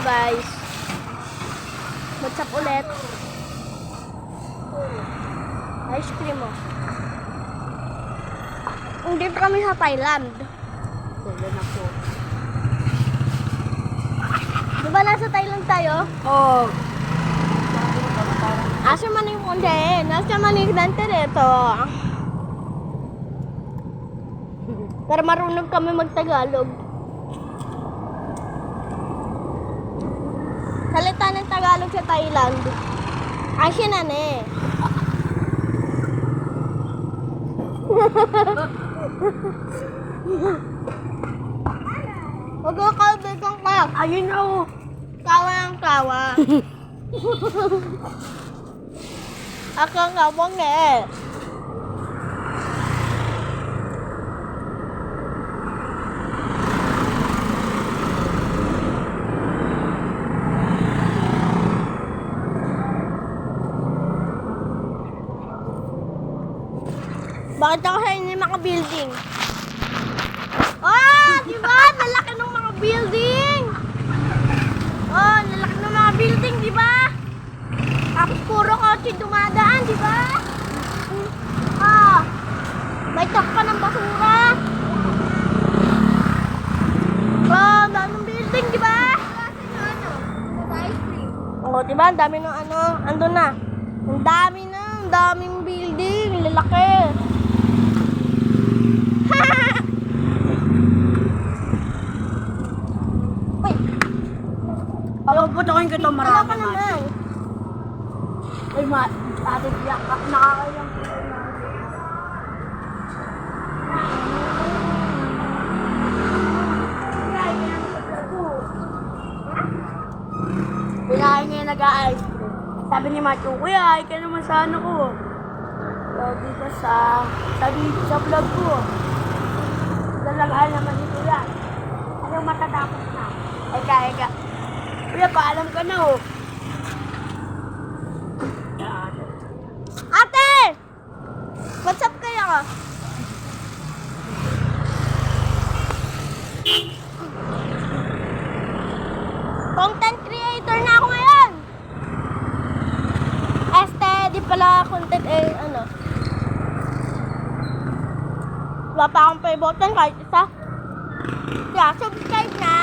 guys. What's up ulit? Ice cream mo. Dito kami sa Thailand. Wala na po. Diba nasa Thailand tayo? Oh. Asa man yung konti? Nasa man yung dante dito. Pero marunong kami magtagalog. Salita ng Tagalog sa Thailand. Asya na ne. Huwag ko kalbigang ka. Ayun na oh. Tawa ng tawa. Ako ang kabong eh. Bakit ako sa inyo mga building? Oh, diba? Nalaki ng mga building. Oh, nalaki ng mga building, diba? Tapos puro kotse dumadaan, diba? Ah, may truck pa ng basura. Oh, daming building, diba? Oh, diba? Ang dami ng ano, andun na. Ang daming building, lalaki. Uy, Papaputokin ko ito marami. ano ka naman? Ay, ate, nakakayang po. Pinahin ngayon nag-a-ice cream. Sabi ni Macho, kuya, ay ka naman sa ano ko. Sabi ko sa vlog ko. Lalagahan naman ni kuya. Ano matatapos na? Eka. Kuya, paalam ka na oh. Ate! What's up kayo? Content creator na ako ngayon! Di pala content ano. Wala pa akong pay button kahit isa. Kaya subscribe na!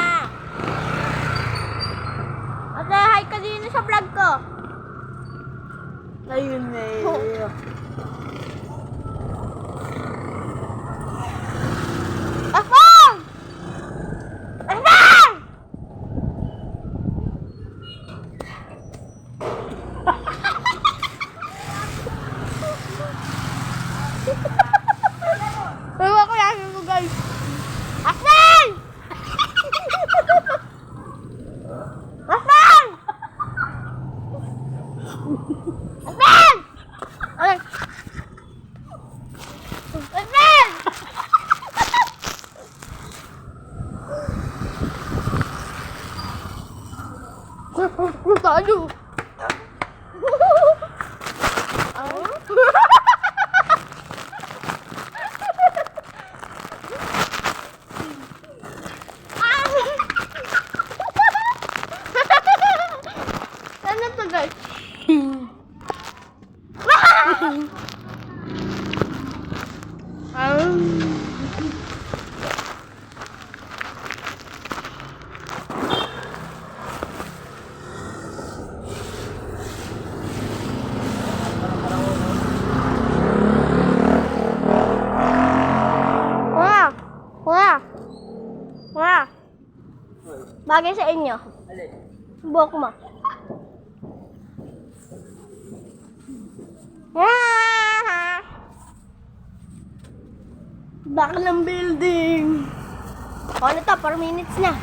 Ate, hi ka din sa vlog ko. Ayun eh. Asbang! Asbang! Ewan ko yan ko guys. Asbang! Asbang! Asbang! Ay! Asbang! Tayo. Ano to guys? Bagay sa inyo. Buhok mo. Baklang building. O, ano to? 4 minutes na.